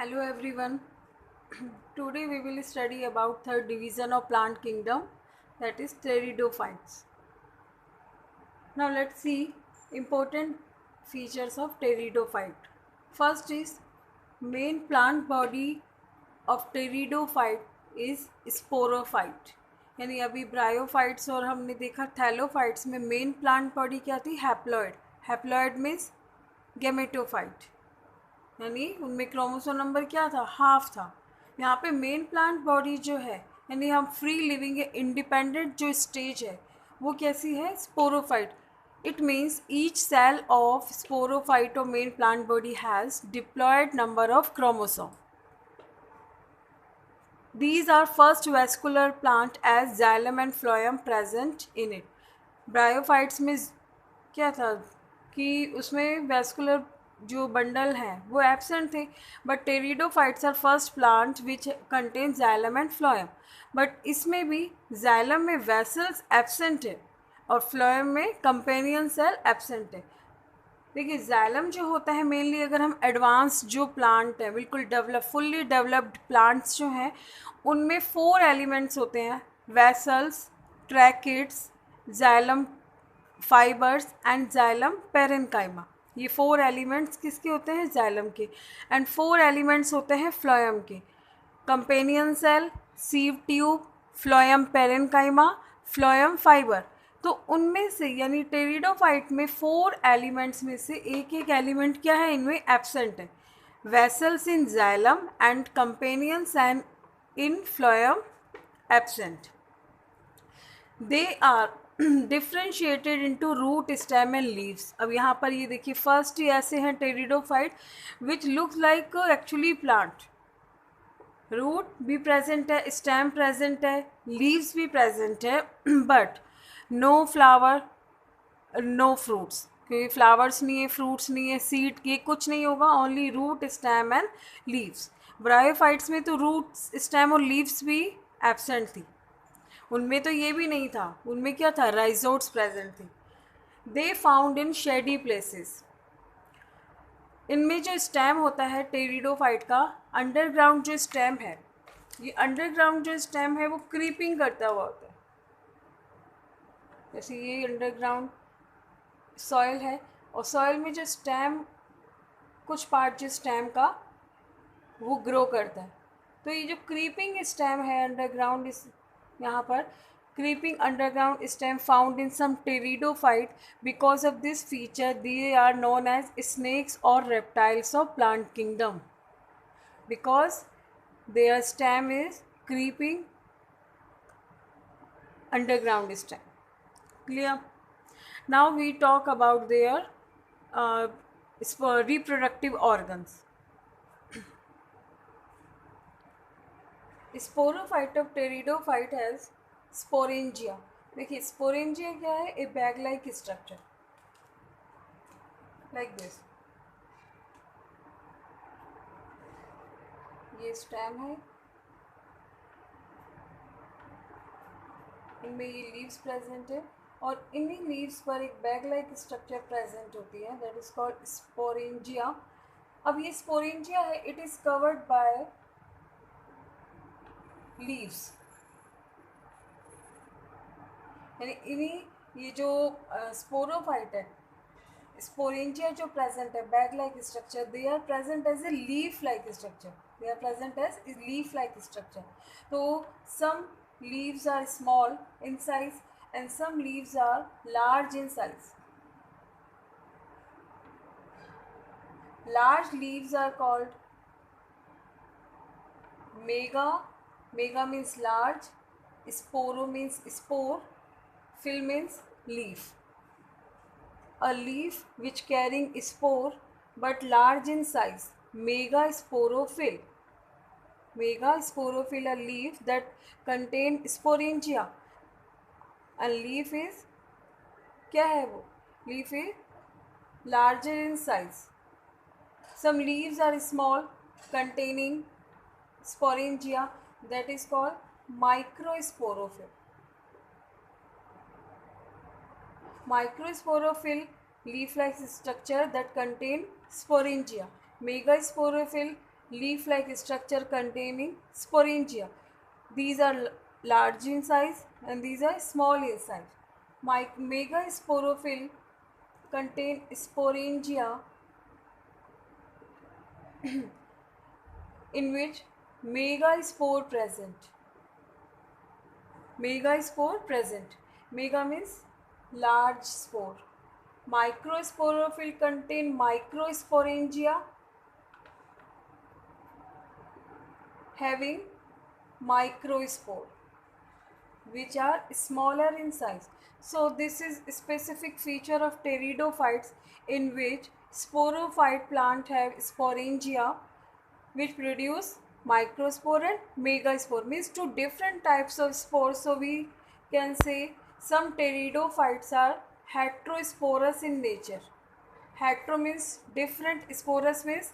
Hello everyone. Today we will study about third division of plant kingdom, that is pteridophytes. Now let's see important features of pteridophyte. First is main plant body of pteridophyte is sporophyte. यानी अभी bryophytes और हमने देखा thallophytes में main plant body क्या थी, haploid. Haploid means gametophyte, यानी उनमें क्रोमोसोम नंबर क्या था, हाफ था. यहाँ पे मेन प्लांट बॉडी जो है, यानी हम फ्री लिविंग इंडिपेंडेंट जो स्टेज है वो कैसी है, sporophyte. It means each cell of sporophyte और main plant body has diploid number of chromosome. These are first vascular plant as xylem and phloem present in it. Bryophytes में क्या था कि उसमें वैस्कुलर जो बंडल हैं वो एब्सेंट थे, but pteridophytes are first plant which contain xylem and phloem. But इसमें भी जाइलम में वेसल्स एब्सेंट है और फ्लोएम में कंपेनियन सेल एब्सेंट है. देखिए जाइलम जो होता है मेनली, अगर हम एडवांस जो प्लांट है बिल्कुल फुल्ली डेवलप्ड प्लांट्स जो हैं उनमें 4 एलिमेंट्स होते हैं, vessels, tracheids, xylem fibres and xylem parenchyma. ये 4 एलिमेंट्स किसके होते हैं, जाइलम के. एंड 4 एलिमेंट्स होते हैं फ्लोएम के, companion cell, sieve tube, phloem parenchyma, phloem fibre. तो उनमें से यानी टेरिडोफाइट में 4 एलिमेंट्स में से एक एक एलिमेंट क्या है, इनमें एब्सेंट है. Vessels in xylem and companions and in phloem absent. They are differentiated into root, stem and leaves. अब यहाँ पर ये देखिए फर्स्ट ही ऐसे हैं pteridophyte which looks like actually plant. Root भी प्रेजेंट है, स्टेम प्रेजेंट है, लीव्स भी प्रेजेंट है, but no flower, no fruits. क्योंकि फ्लावर्स नहीं है, फ्रूट्स नहीं है, सीड ये कुछ नहीं होगा, only root, stem and leaves. Bryophytes में तो रूट, स्टेम और लीव्स भी एब्सेंट थी. उनमें तो ये भी नहीं था, उनमें क्या था, राइजोट्स प्रेजेंट थी. They found in shady places. इनमें जो स्टेम होता है टेरिडोफाइट का, अंडरग्राउंड जो स्टेम है, ये अंडरग्राउंड जो स्टेम है वो क्रीपिंग करता हुआ होता है. जैसे ये अंडरग्राउंड सॉइल है और सॉइल में जो स्टेम, कुछ पार्ट जो स्टेम का वो ग्रो करता है. तो ये जो क्रीपिंग स्टेम है अंडरग्राउंड, इस यहाँ पर creeping underground stem found in some pteridophyte. Because of this feature they are known as snakes or reptiles of plant kingdom, because their stem is creeping underground stem. Clear? Now we talk about their reproductive organs. Sporophyte of pteridophyte has sporangia. देखिए sporangia क्या है, ए bag like structure like this. ये stem है, इनमें ये leaves present है और इन्हीं लीव्स पर एक बैग लाइक स्ट्रक्चर प्रेजेंट होती है, दैट इज कॉल्ड स्पोरेंजिया. अब ये स्पोरेंजिया है, it is covered by leaves. यानी इन्हीं ये जो स्पोरोफाइट है, स्पोरेंजिया जो प्रेजेंट है bag like structure, they are present as a leaf like structure. They are present as leaf like structure. तो some leaves are small in size and some leaves are large in size. Large leaves are called mega. Mega means large, sporo means spore, phyll means leaf. A leaf which carrying spore but large in size, mega sporophyll. Mega sporophyll, a leaf that contain sporangia. And leaf is क्या है वो, leaf is larger in size. Some leaves are small containing sporangia, that is called microsporophyll. Microsporophyll leaf-like structure that contain sporangia. Megasporophyll leaf-like structure containing sporangia. These are large in size and these are small in size. Megasporophyll contain sporangia in which megaspore present. Megaspore present. Mega means large spore. Microsporophyll contain microsporangia having microspore, which are smaller in size. So this is a specific feature of pteridophytes in which sporophyte plant have sporangia which produce microspore and megaspore, means two different types of spores. So we can say some pteridophytes are heterosporous in nature. Hetero means different, sporous means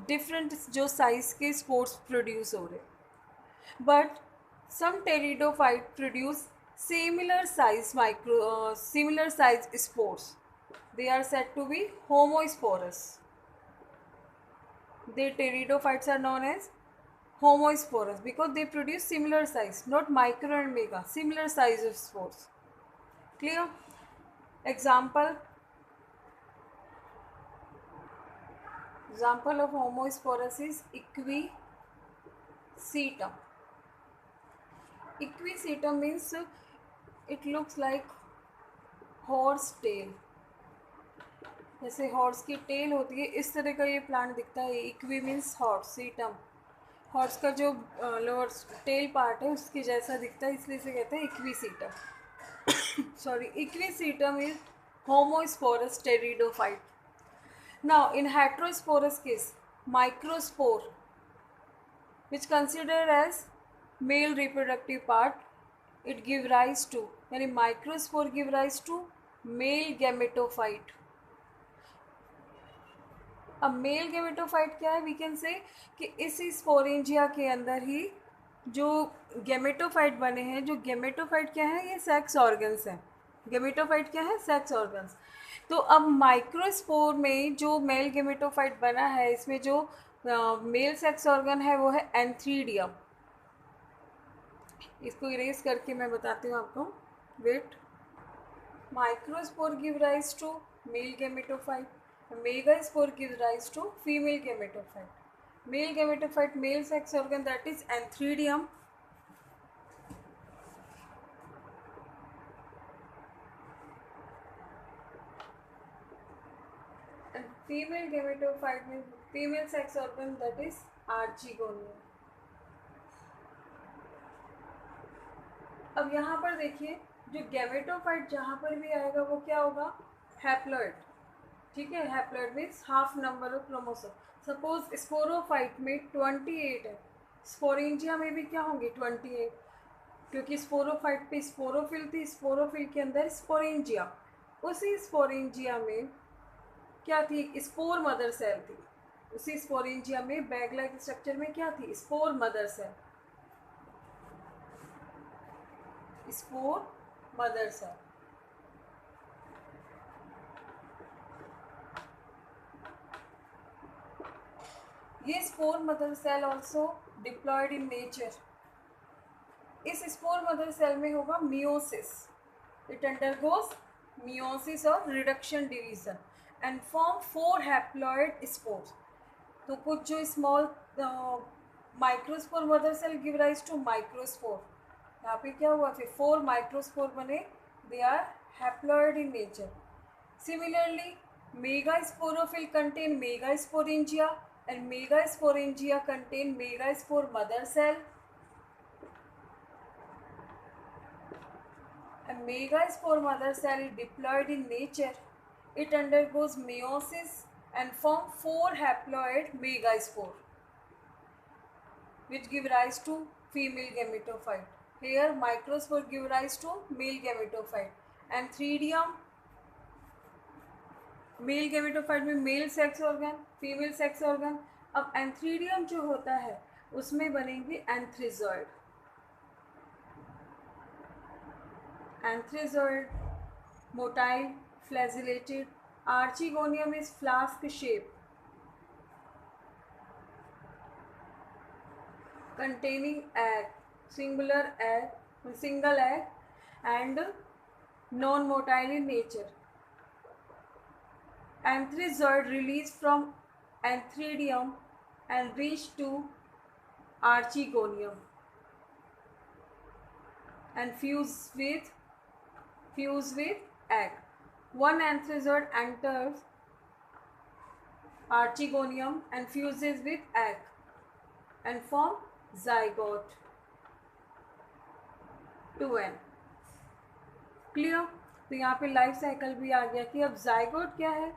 different जो size के spores produce हो रहे. But some pteridophyte produce similar size similar size spores. They are said to be homosporous. The pteridophytes are known as homosporous because they produce similar size, not micro and mega, similar size of spores. Clear? Example of homosporous is equisetum. Equisetum means it looks like horse tail. जैसे horse की tell होती है इस तरह का ये plant दिखता है. इक्वी मीन्स हॉर्स, सीटम हॉर्स का जो लोअर टेल पार्ट है उसके जैसा दिखता है, इसलिए इसे कहते हैं Equisetum. Sorry, Equisetum is homosporous pteridophyte. Now in heterosporous case microspore which considered as male reproductive part, it give rise to, यानी microspore give rise to male gametophyte. अब मेल गेमेटोफाइट क्या है? वी कैन से कि इसी sporangia के अंदर ही जो gametophyte बने हैं. जो गेमेटोफाइट क्या है? ये सेक्स ऑर्गन्स हैं. गेमेटोफाइट क्या है? Sex organs. तो अब माइक्रोस्पोर में जो मेल गेमेटोफाइट बना है इसमें जो मेल सेक्स ऑर्गन है वो है एंथ्रीडियम. इसको इरेज करके मैं बताती हूँ आपको. Wait. Microspore give rise to male gametophyte. Megaspore gives rise to female gametophyte. Male gametophyte, male sex organ, that is antheridium. And female gametophyte means female sex organ, that is archegonia. अब यहाँ पर देखिए जो gametophyte जहाँ पर भी आएगा वो क्या होगा? हैप्लॉइड. ठीक है, haploid means half number of chromosome. Suppose sporophyte में 28 है, स्पोरेंजिया में भी क्या होंगे? 28, क्योंकि स्पोरोफाइट पे स्पोरोफिल थी, स्पोरोफिल के अंदर स्पोरेंजिया. उसी स्पोरेंजिया में क्या थी? स्पोर मदर सेल थी. उसी स्पोरेंजिया में बैग लाइक स्ट्रक्चर में क्या थी? Spore mother cell. Spore mother cell. ये spore mother cell also diploid in nature. इस स्पोर मदर सेल में होगा मियोसिस. इट अंडरगोज मियोसिस और reduction division and form 4 haploid spores. तो कुछ जो small microspore mother cell give rise to microspore. यहाँ पे क्या हुआ? फिर 4 माइक्रोस्पोर बने. They are haploid in nature. Similarly megasporophyll contain megasporangia and megasporangia contain megaspore mother cell. A megaspore mother cell is diploid in nature. It undergoes meiosis and form 4 haploid megaspore which give rise to female gametophyte. Here microspore give rise to male gametophyte. Antheridium, male gametophyte में male sex organ, female sex organ. अब antheridium जो होता है उसमें बनेंगे antherozoid. Antherozoid motile flagellated. Archegonium is flask shape. containing egg, single egg and non-motile in nature. Anthrazoid released from Anthridium and reached to Archegonium and fuse with egg. One anthrazoid enters Archegonium and fuses with egg and form zygote. 2n. Clear? तो यहाँ पे life cycle भी आ गया कि अब zygote क्या है.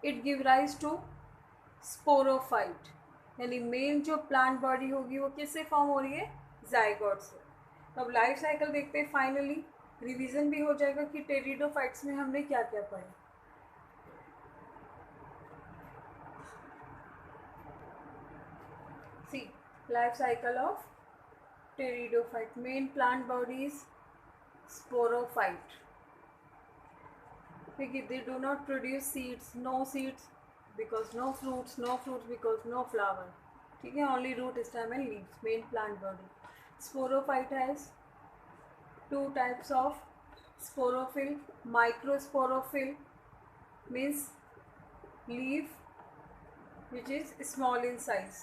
It give rise to sporophyte, यानी मेन जो प्लांट बॉडी होगी वो किससे फॉर्म हो रही है? जाइगोट से. तो अब लाइफ साइकिल देखते हैं. फाइनली रिवीजन भी हो जाएगा कि टेरिडोफाइट्स में हमने क्या क्या पढ़ा. See life cycle of pteridophyte. Main plant bodies sporophyte. They do not produce seeds, no seeds because no fruits because no flower. ठीक है, only root, stem and leaves. Main plant body. Sporophyte has two types of sporophyll. Microsporophyll means leaf which is small in size,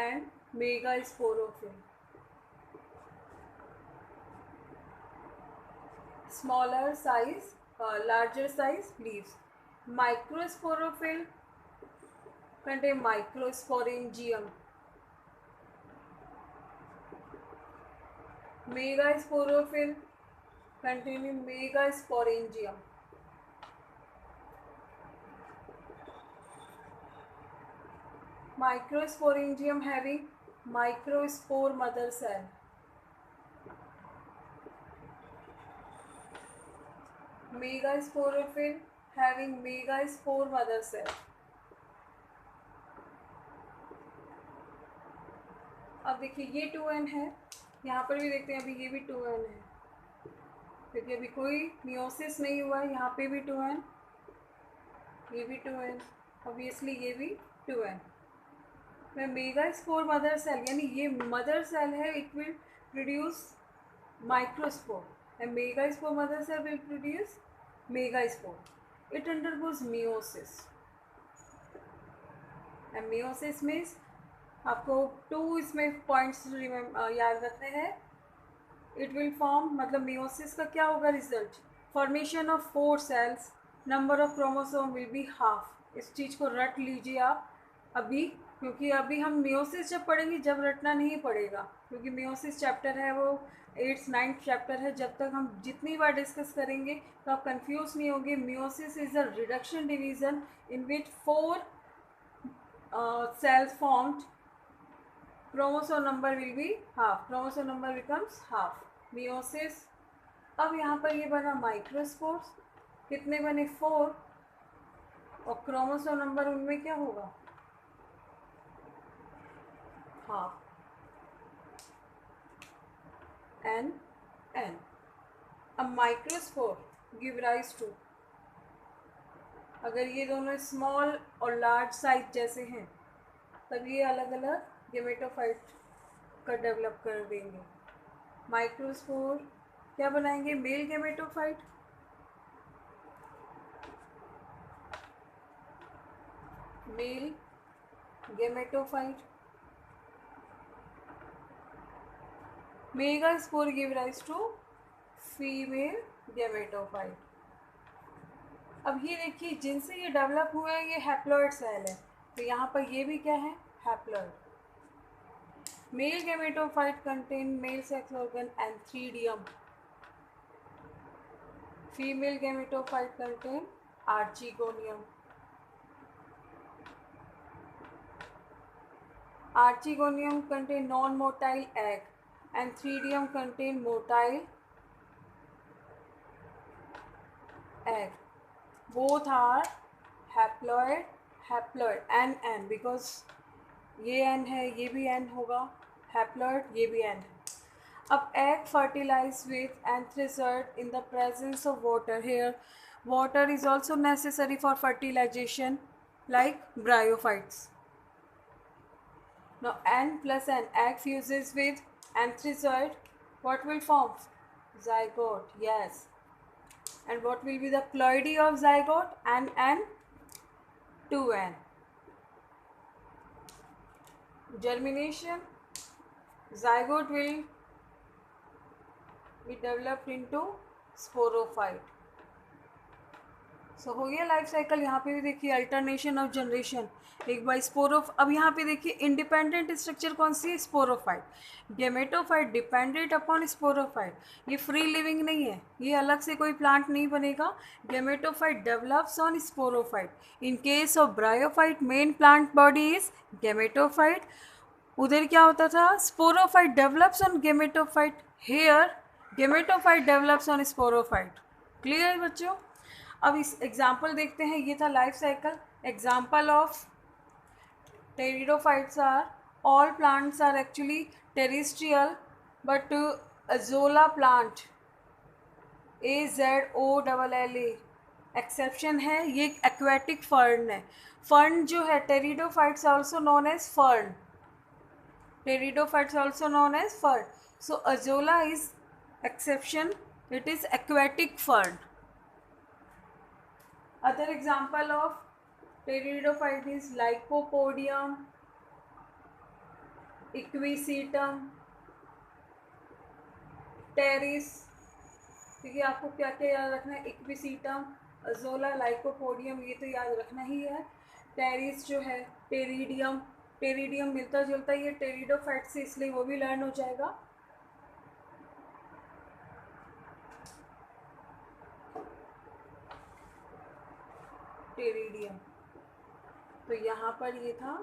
and megasporophyll, smaller size, larger size leaves. Microsporophyll contain microsporangium. Megasporophyll containing megasporangium. Microsporangium having microspore mother cell. Megasporophyll having megaspore mother cell. अब देखिए ये 2n है, यहाँ पर भी देखते हैं अभी ये भी 2n है, क्योंकि अभी कोई मियोसिस नहीं हुआ है. यहाँ पे भी 2n, ये भी 2n, ऑब्वियसली ये भी 2n. मैं मेगास्पोर मदर सेल, यानी ये मदर सेल है, it will produce microspore. A megaspore mother cell will produce megaspore. It undergoes meiosis. And meiosis means आपको 2 इसमें पॉइंट्स याद रखने हैं. It will form, मतलब meiosis का क्या होगा result? Formation of 4 cells. Number of chromosome will be half. इस चीज़ को रट लीजिए आप अभी, क्योंकि अभी हम meiosis जब पढ़ेंगे, जब रटना नहीं पड़ेगा, क्योंकि meiosis चैप्टर है वो 8th 9th चैप्टर है. जब तक हम जितनी बार डिस्कस करेंगे तो आप कंफ्यूज नहीं होंगे. Meiosis is a reduction division in which 4 cells formed. Chromosome number will be half. Chromosome number becomes half. Meiosis. अब यहाँ पर ये बना माइक्रोस्पोर्स. कितने बने? 4. और क्रोमोसोम नंबर उनमें क्या होगा? हाफ. N. अब माइक्रोस्पोर गिव राइज टू, अगर ये दोनों स्मॉल और लार्ज साइज जैसे हैं तब ये अलग अलग गेमेटोफाइट का डेवलप कर देंगे. माइक्रोस्पोर क्या बनाएंगे? Male gametophyte. Male gametophyte. Megaspore give rise to female gametophyte. अब ये देखिए जिनसे ये डेवलप हुआ है ये हैप्लॉइड सेल है, तो यहाँ पर ये भी क्या है? Haploid. Mail gametophyte contain mail sex organ antheridium. Female gametophyte contain archegonium. Archegonium contain non-motile egg and Theridium contain motile egg. Both are haploid. N because ये n है, ये भी n होगा. Haploid, ये भी n है. अब egg fertilized with anthrazoid in the presence of water. Here water is also necessary for fertilization like bryophytes. Now N plus N, egg fuses with anthrazoid, what will form? Zygote, yes. And what will be the ploidy of zygote? N 2N. Germination, zygote will be developed into sporophyte. सो हो गया life cycle. यहाँ पे भी देखिए alternation of generation, एक बार स्पोरोफ। अब यहाँ पे देखिए इंडिपेंडेंट स्ट्रक्चर कौन सी है? Sporophyte. Gametophyte dependent upon sporophyte, ये फ्री लिविंग नहीं है, ये अलग से कोई प्लांट नहीं बनेगा। Gametophyte develops on sporophyte. In case of bryophyte main plant body is gametophyte. उधर क्या होता था? Sporophyte develops on gametophyte. Here gametophyte develops on sporophyte. Clear बच्चों? अब इस एग्जाम्पल देखते हैं। ये था life cycle. Example of pteridophytes are, all plants are actually terrestrial but Azolla plant AZOLLA exception है, ये एक्वेटिक फर्न है। फर्न जो है pteridophytes also known as fern, pteridophytes also known as fern. So Azolla is exception, it is aquatic fern. Other example of pteridophyte is Lycopodium, Equisetum, Pteris। ठीक है, आपको क्या क्या याद रखना है? इक्विसीटम, अजोला, लाइकोपोडियम, ये तो याद रखना ही है। टेरिस जो है, टेरिडियम, टेरिडियम मिलता जुलता ही है टेरिडोफाइट से, इसलिए वो भी लर्न हो जाएगा। टेरिडियम, तो यहाँ पर ये था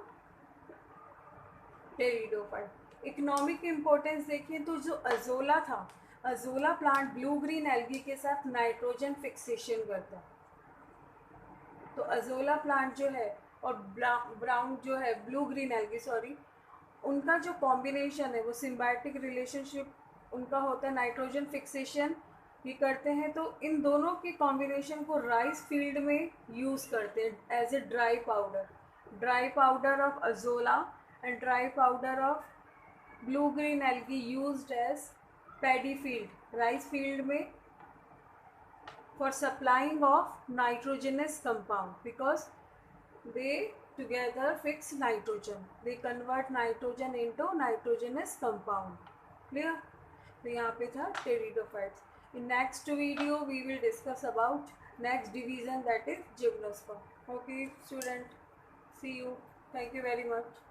टेरिडोफाइट। इकोनॉमिक इम्पोर्टेंस देखिए तो जो अजोला था, azolla plant blue green algae के साथ नाइट्रोजन फिक्सेशन करता है। तो अजोला प्लांट जो है और ब्राउन जो है, ब्लू ग्रीन एल्गी सॉरी, उनका जो कॉम्बिनेशन है वो सिम्बायोटिक रिलेशनशिप उनका होता है, नाइट्रोजन फिक्सेशन ये करते हैं। तो इन दोनों के कॉम्बिनेशन को राइस फील्ड में यूज़ करते हैं as a dry powder. Dry powder of Azolla and dry powder of blue green algae used as paddy field, rice field में, for supplying of nitrogenous compound because they together fix nitrogen, they convert nitrogen into nitrogenous compound. Clear? तो यहाँ पे था pteridophytes. In next video we will discuss about next division, that is gymnosperm. Okay student, see you, thank you very much.